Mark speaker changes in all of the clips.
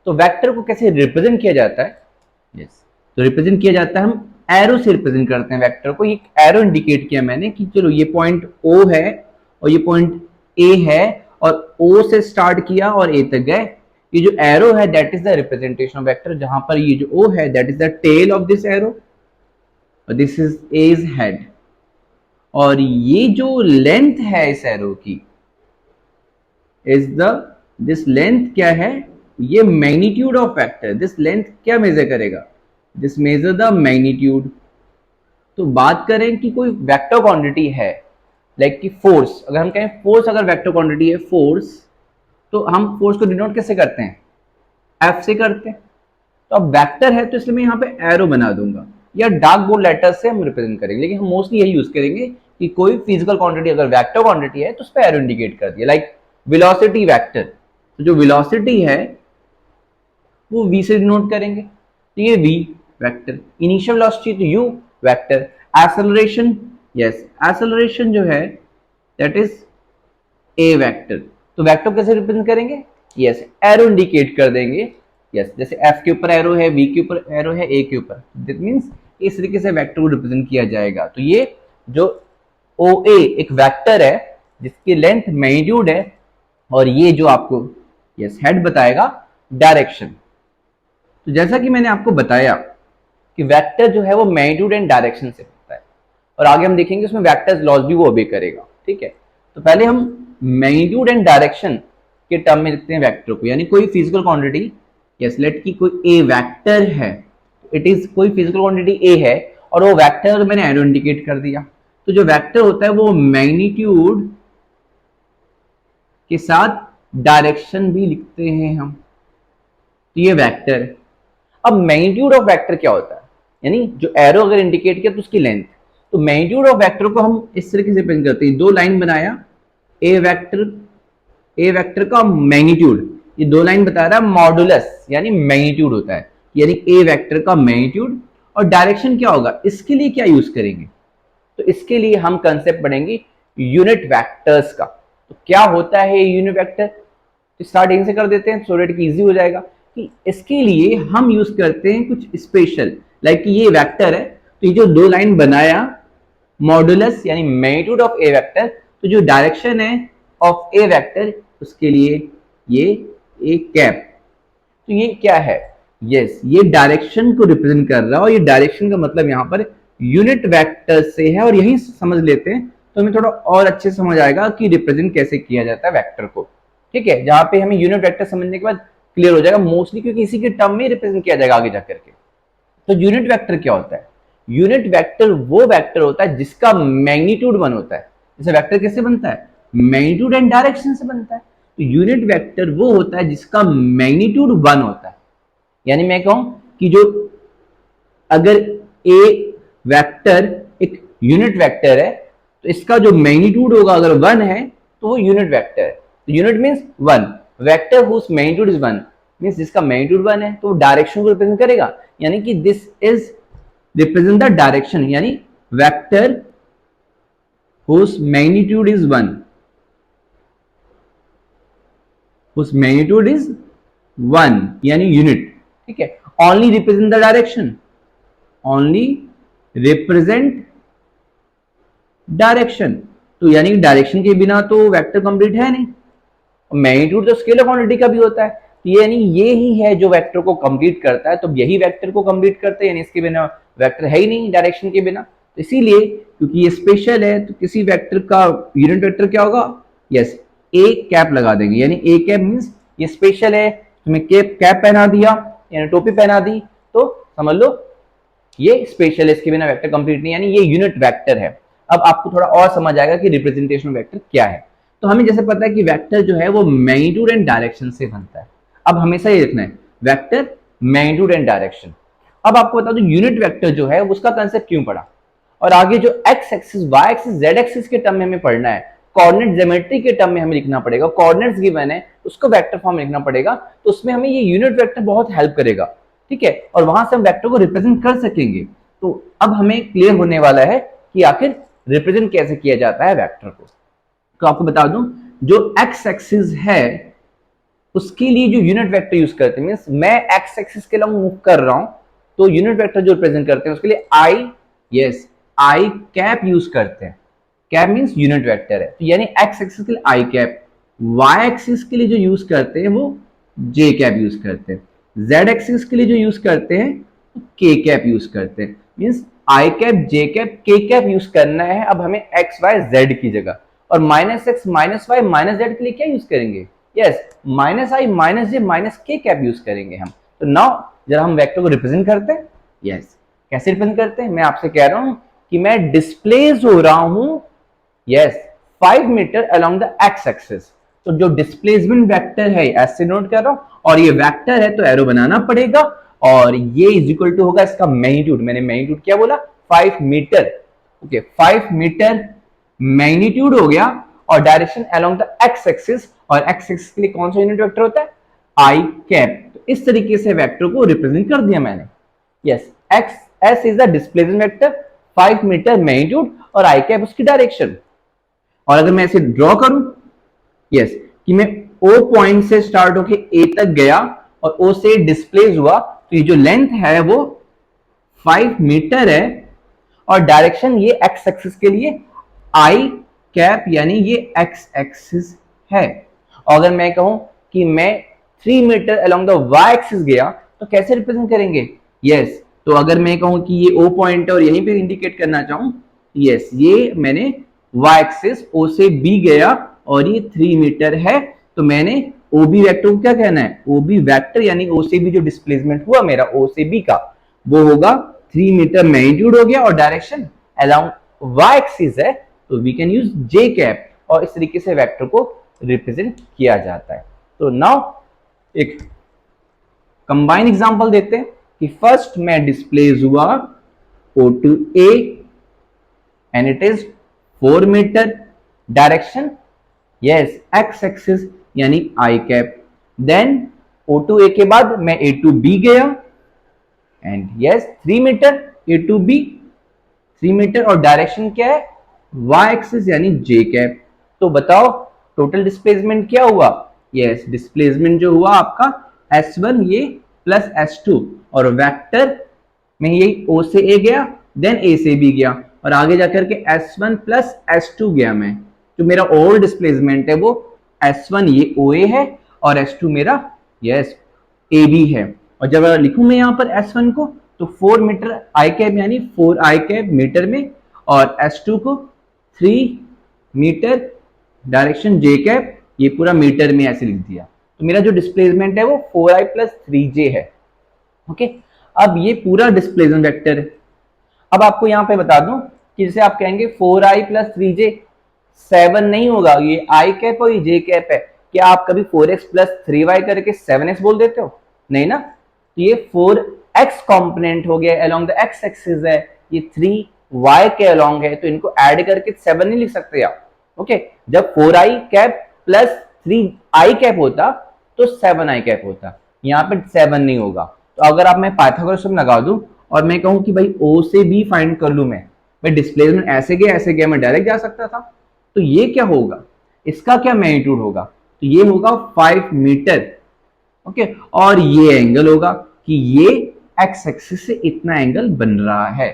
Speaker 1: तो वेक्टर को कैसे रिप्रेजेंट किया जाता है? यस, तो रिप्रेजेंट किया जाता है, हम एरो से रिप्रेजेंट करते हैं वेक्टर को। एक एरो इंडिकेट किया मैंने कि चलो ये पॉइंट O है और ये पॉइंट A है, और O से स्टार्ट किया और A तक गए। ये जो एरो है that is the representation of vector, जहां पर ये जो O है that is the tail of this arrow और दिस इज A's हेड। और ये जो लेंथ है इस एरो की इज द, दिस लेंथ क्या है? ये magnitude of vector. This length क्या मेजर करेगा? This measure the magnitude. तो बात करें कि कोई वेक्टर क्वांटिटी है, लाइक कि फोर्स, अगर हम कहें फोर्स अगर वेक्टर क्वांटिटी है फोर्स, तो हम फोर्स को डिनोट कैसे करते हैं? एफ से करते हैं। तो अब वेक्टर है तो इसलिए मैं यहाँ पे एरो बना दूंगा, या डार्क बोल्ड लेटर से हम रिप्रेजेंट करेंगे, लेकिन हम मोस्टली यही यूज करेंगे कि कोई फिजिकल क्वांटिटी अगर वेक्टर क्वांटिटी है तो उस पर एरो इंडिकेट कर दिया, लाइक वेलोसिटी वेक्टर। तो जो वेलोसिटी है वो v से डिनोट करेंगे, तो ये v वेक्टर। इनिशियल वेलोसिटी तो u vector. Acceleration, yes acceleration जो है दैट इज a वेक्टर। तो वेक्टर कैसे रिप्रेजेंट करेंगे? यस, एरो इंडिकेट कर देंगे। यस, जैसे f के ऊपर एरो है, v के ऊपर एरो है, a के ऊपर, दैट मींस इस तरीके से वेक्टर को रिप्रेजेंट किया जाएगा। तो ये जो OA एक वेक्टर है जिसकी लेंथ मैग्नीट्यूड है, और ये जो आपको यस हेड बताएगा डायरेक्शन। तो जैसा कि मैंने आपको बताया कि वेक्टर जो है वो मैग्नीट्यूड एंड डायरेक्शन से होता है, और आगे हम देखेंगे उसमें वेक्टर्स लॉज भी वो ओबे करेगा। ठीक है, तो पहले हम मैग्नीट्यूड एंड डायरेक्शन के टर्म में लिखते हैं वेक्टर को, यानी कोई फिजिकल क्वांटिटी, यस लेट की कोई ए वेक्टर है, इट इज कोई फिजिकल क्वांटिटी ए है और वो वेक्टर मैंने एरो इंडिकेट कर दिया। तो जो वेक्टर होता है वो मैग्नीट्यूड के साथ डायरेक्शन भी लिखते हैं हम, तो ये वेक्टर है। अब मैग्नीट्यूड ऑफ वेक्टर क्या होता है? यानी जो एरो अगर इंडिकेट किया तो उसकी लेंथ। तो मैग्नीट्यूड ऑफ वेक्टर को हम इस तरीके से रिप्रेजेंट करते हैं, दो लाइन बनाया, ए वेक्टर का मैग्नीट्यूड, ये दो लाइन बता रहा है मॉडुलस, यानी मैग्नीट्यूड होता है, यानी ए वेक्टर का मैग्नीट्यूड। और डायरेक्शन क्या होगा? इसके लिए क्या यूज करेंगे? तो इसके लिए हम कंसेप्ट पढ़ेंगे यूनिट वेक्टर्स का। तो क्या होता है यूनिट वेक्टर? तो स्टार्ट यहीं से कर देते हैं सो दैट कि इजी हो जाएगा। कि इसके लिए हम यूज करते हैं कुछ स्पेशल, लाइक ये वेक्टर है तो ये जो दो लाइन बनाया मॉडुलस यानी मैग्नीट्यूड ऑफ ए वेक्टर, तो जो डायरेक्शन है ऑफ ए वेक्टर उसके लिए ये ए कैप। तो ये क्या है? यस, ये डायरेक्शन को रिप्रेजेंट कर रहा है, और ये डायरेक्शन का मतलब यहाँ पर यूनिट वेक्टर से है, और यही समझ लेते हैं तो हमें थोड़ा और अच्छे समझ आएगा कि रिप्रेजेंट कैसे किया जाता है वेक्टर को। ठीक है, जहां पे हमें यूनिट वेक्टर समझने के बाद क्लियर हो जाएगा मोस्टली, क्योंकि इसी के टर्म में रिप्रेजेंट किया जाएगा आगे जाकर के। तो यूनिट वेक्टर क्या होता है? यूनिट वेक्टर वो वेक्टर होता है जिसका मैग्नीट्यूड 1 होता है। जैसे वेक्टर कैसे बनता है? मैग्नीट्यूड एंड डायरेक्शन से बनता है। तो यूनिट वेक्टर वो होता है जिसका मैग्नीट्यूड 1 होता है। यानी मैं कहूं कि जो अगर ए वेक्टर एक यूनिट वेक्टर है तो इसका जो मैग्नीट्यूड होगा अगर 1 है तो वो यूनिट वेक्टर है। तो unit means 1, vector whose magnitude is 1 means जिसका मैग्नीट्यूड 1 है, तो डायरेक्शन को रिप्रेजेंट करेगा, यानी कि this is represent the direction, यानी vector whose magnitude is 1, whose magnitude is 1 यानी यूनिट। ठीक है, only represent the direction, only represent direction. तो यानी डायरेक्शन के बिना तो वेक्टर कंप्लीट है नहीं। मैग्नीट्यूड तो स्केलर क्वांटिटी का भी होता है, यानी ये ही है जो वेक्टर को कंप्लीट करता है। तो यही वेक्टर को कंप्लीट करता है, यानी इसके बिना वेक्टर है ही नहीं डायरेक्शन के बिना। तो इसीलिए क्योंकि ये स्पेशल है तो किसी वेक्टर का यूनिट वेक्टर क्या होगा? यस, ए कैप लगा देंगे, यानी ए कैप मींस ये स्पेशल है, तुम्हें कैप पहना दिया यानी टोपी पहना दी तो समझ लो ये स्पेशल है, इसके बिना वेक्टर कंप्लीट नहीं, यानी ये यूनिट वेक्टर है। अब आपको थोड़ा और समझ आएगा कि रिप्रेजेंटेशन वेक्टर क्या है। तो हमें जैसे पता है कि वेक्टर जो है वो मैग्नीट्यूड एंड डायरेक्शन से बनता है। अब हमेशा ये लिखना है वेक्टर मैग्नीट्यूड एंड डायरेक्शन। अब आपको बता दो यूनिट वेक्टर जो है उसका कंसेप्ट क्यों पढ़ा, और आगे जो x axis y axis z axis के टर्म में हमें पढ़ना है, कोऑर्डिनेट ज्योमेट्री के टर्म में हमें लिखना पड़ेगा, कोऑर्डिनेट्स गिवन है उसको वेक्टर फॉर्म में लिखना पड़ेगा, तो उसमें हमें ये यूनिट वेक्टर बहुत हेल्प करेगा। ठीक है, और वहां से हम वेक्टर को रिप्रेजेंट कर सकेंगे। तो अब हमें क्लियर होने वाला है कि आखिर रिप्रेजेंट कैसे किया जाता है वेक्टर को। तो आपको बता दूं जो एक्स एक्सिस है उसके लिए जो यूनिट वेक्टर यूज करते हैं, मींस मैं एक्स एक्सिस के लॉन्ग मूव कर रहा हूं तो यूनिट वेक्टर जो रिप्रेजेंट करते हैं उसके लिए आई, यस, आई कैप यूज करते हैं। कैप मींस यूनिट वेक्टर है, तो यानी एक्स एक्सिस के लिए आई कैप, वाई एक्सिस के लिए जो यूज करते हैं वो जे कैप यूज करते हैं, जेड एक्सिस के लिए जो यूज करते हैं के कैप यूज करते हैं। Means I cap, J cap, के कैप यूज करना है अब हमें एक्स वाई जेड की जगह। और minus x minus y minus z के लिए क्या यूज करेंगे, yes, minus i minus j minus k cap use करेंगे हम। तो नाउ जरा हम वेक्टर को रिप्रेजेंट करते हैं, यस, कैसे रिप्रेजेंट करते हैं, मैं आपसे कह रहा हूं कि मैं डिस्प्लेस हो रहा हूं, yes, 5 metre along the x axis. तो जो डिस्प्लेसमेंट वेक्टर है ऐसे नोट कर रहा हूं, और ये वेक्टर है तो एरो बनाना पड़ेगा, और ये इज इक्वल टू होगा इसका मैग्नीट्यूड। मैंने मैग्नीट्यूड क्या बोला, 5 मीटर, ओके, 5 मीटर मैग्नीट्यूड हो गया, और direction along the x axis, और एक्स एक्सिस के लिए कौन सा यूनिट वेक्टर होता है, आई कैप। तो इस तरीके से वेक्टर को रिप्रेजेंट कर दिया मैंने, yes, x s is the displacement vector, 5 metre magnitude, और आई कैप उसकी डायरेक्शन। और अगर मैं इसे ड्रॉ करूं, यस, कि मैं ओ पॉइंट से स्टार्ट होके ए तक गया और ओ से डिस्प्लेस हुआ, तो ये जो लेंथ है वो 5 मीटर है, और डायरेक्शन ये एक्स एक्सिस के लिए आई कैप, यानी ये एक्स एक्सिस है। और अगर मैं कहूं कि मैं 3 metre along the Y axis गया तो कैसे रिप्रेजेंट करेंगे, यस, तो अगर मैं कहूं कि ये ओ पॉइंट है और यहीं पे इंडिकेट करना चाहूं, यस, ये मैंने वाई एक्सिस ओ से बी गया और ये 3 मीटर है, तो मैंने ओ बी वेक्टर को क्या कहना है, ओ बी वेक्टर, यानी ओ से बी जो डिस्प्लेसमेंट हुआ मेरा ओ से बी का, वो होगा 3 मीटर मैग्नीट्यूड हो गया, और डायरेक्शन अलोंग वाई एक्सिस है, तो we can use j cap, और इस तरीके से वेक्टर को रिप्रेजेंट किया जाता है। तो नाउ एक कंबाइन एग्जांपल देते हैं कि फर्स्ट मैं डिस्प्लेस हुआ O to A and it is 4 metre, direction, yes, x axis यानी i cap. Then O to A के बाद मैं ए टू बी गया and yes 3 metre, A to B 3 metre, और डायरेक्शन क्या है, वाई एक्सिस यानी जे कैप। तो बताओ टोटल डिस्प्लेसमेंट क्या हुआ, यस, डिस्प्लेसमेंट जो हुआ आपका S1 ये प्लस S2, और वेक्टर में यही O से A गया, देन A से B गया, और आगे जाकर के S1 प्लस S2 गया मैं। जो मेरा ओवरऑल डिस्प्लेसमेंट है वो S1 ये OA है, और S2 मेरा यस AB है। और जब लिखूं मैं यहाँ पर S1 को तो 4 मीटर आई कैप यानी 4 आई कैप मीटर में, और S2 को 3 मीटर, डायरेक्शन जे कैप, ये पूरा मीटर में ऐसे लिख दिया। तो मेरा जो डिस्प्लेसमेंट है वो 4i प्लस 3j है, ओके। अब ये पूरा डिस्प्लेसमेंट वेक्टर है। अब आपको यहाँ पे बता दूं कि जैसे आप कहेंगे 4i प्लस 3j 7 नहीं होगा, ये आई कैप और ये जे कैप है, क्या आप कभी 4x प्लस 3y करके 7x बोल देते हो, नहीं ना। तो ये 4x कॉम्पोनेंट हो गया अलोंग द एक्स एक्सिस है, ये 3y के अलोंग है, तो इनको ऐड करके 7 नहीं लिख सकते आप, ओके। जब 4i cap plus 3i cap होता तो 7i कैप होता, यहाँ पे 7 नहीं होगा। तो अगर आप मैं पाइथागोरस थ्योरम लगा दूं और मैं कहूं कि भाई O से B फाइंड कर लूं, मैं डिस्प्लेसमेंट ऐसे गया मैं डायरेक्ट जा सकता था, तो ये क्या होगा, इसका क्या मैग्नीट्यूड होगा, तो ये होगा 5 मीटर, ओके। और ये एंगल होगा कि ये एक्स एक्सिस से इतना एंगल बन रहा है,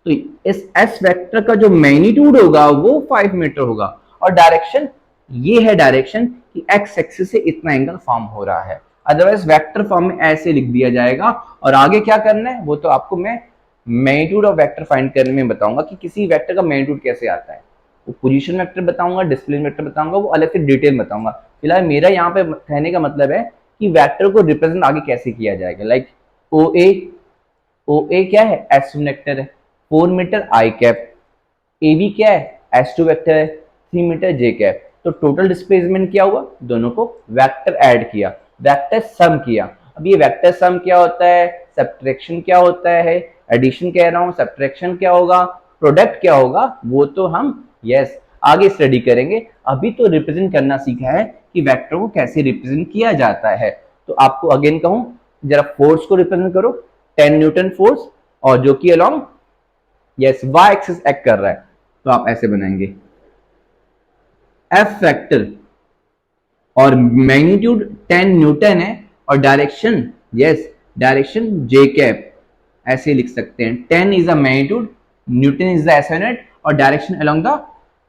Speaker 1: तो इस एस वेक्टर का जो मैग्नीट्यूड होगा वो 5 मीटर होगा, और डायरेक्शन ये है डायरेक्शन कि एक्स एक्सिस से इतना एंगल फॉर्म हो रहा है। अदरवाइज वेक्टर फॉर्म में ऐसे लिख दिया जाएगा, और आगे क्या करना है वो तो आपको मैं मैग्नीट्यूड ऑफ वेक्टर फाइंड करने में बताऊंगा कि किसी वेक्टर का मैग्नीट्यूड कैसे आता है। वो पोजीशन वेक्टर बताऊंगा, डिस्प्लेसमेंट वेक्टर बताऊंगा, वो अलग से डिटेल बताऊंगा। फिलहाल मेरा यहाँ पे कहने का मतलब है कि वेक्टर को रिप्रेजेंट आगे कैसे किया जाएगा। लाइक ओ ए क्या है, S1 वेक्टर है, 4 metre i cap, A B क्या है, S2 वेक्टर है, 3 मीटर जे कैप। तो टोटल डिस्प्लेसमेंट क्या हुआ, दोनों को वेक्टर ऐड किया, वेक्टर सम किया। अब ये वेक्टर सम क्या होता है, सब्ट्रैक्शन क्या होता है, एडिशन कह रहा हूं, सब्ट्रैक्शन क्या होगा, प्रोडक्ट क्या होगा, वो तो हम यस आगे स्टडी करेंगे। अभी तो रिप्रेजेंट करना सीखा है कि वेक्टर को कैसे रिप्रेजेंट किया जाता है। तो आपको अगेन कहूं, जरा फोर्स को रिप्रेजेंट करो, 10 न्यूटन फोर्स, और जो कि along yes Y axis act कर रहा है, तो आप ऐसे बनाएंगे F वेक्टर और मैग्नीट्यूड 10 न्यूटन है और direction yes direction J cap, ऐसे लिख सकते हैं 10 is a magnitude, newton is the SI unit और direction along the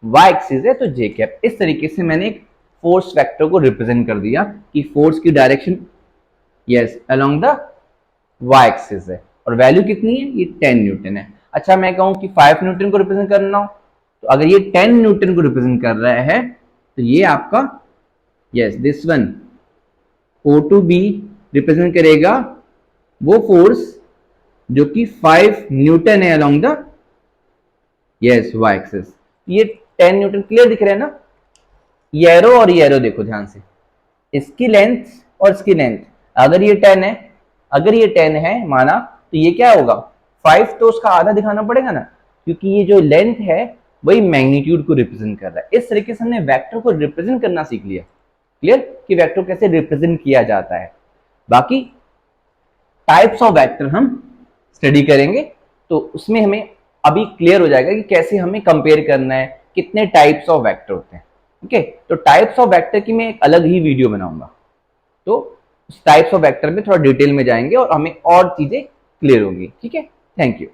Speaker 1: Y axis है तो जे कैप। इस तरीके से मैंने एक फोर्स वेक्टर को रिप्रेजेंट कर दिया कि फोर्स की direction yes along the Y axis है और वैल्यू कितनी है, ये 10 न्यूटन है। अच्छा मैं कहूं कि 5 न्यूटन को रिप्रेजेंट करना हो तो अगर ये 10 न्यूटन को रिप्रेजेंट कर रहा है तो ये आपका yes this one O2B represent करेगा वो फोर्स जो कि 5 न्यूटन है along the yes Y axis. ये 10 न्यूटन क्लियर दिख रहा है ना, ये एरो और ये एरो देखो ध्यान से, इसकी लेंथ और इसकी लेंथ, अगर ये 10 है, अगर ये 10 है माना तो ये क्या होगा 5 तो उसका आधा दिखाना पड़ेगा ना, क्योंकि ये जो लेंथ है वही मैग्नीट्यूड को रिप्रेजेंट कर रहा है। इस तरीके से हमने वेक्टर को रिप्रेजेंट करना सीख लिया, क्लियर कि वेक्टर कैसे रिप्रेजेंट किया जाता है। बाकी टाइप्स ऑफ वेक्टर हम स्टडी करेंगे तो उसमें हमें अभी क्लियर हो जाएगा कि कैसे हमें कंपेयर करना है, कितने टाइप्स ऑफ वेक्टर होते हैं। ओके तो टाइप्स ऑफ वेक्टर की मैं एक अलग ही वीडियो बनाऊंगा, तो उस टाइप्स ऑफ वेक्टर में थोड़ा डिटेल में जाएंगे और हमें और चीजें क्लियर होगी। ठीक है, थैंक यू।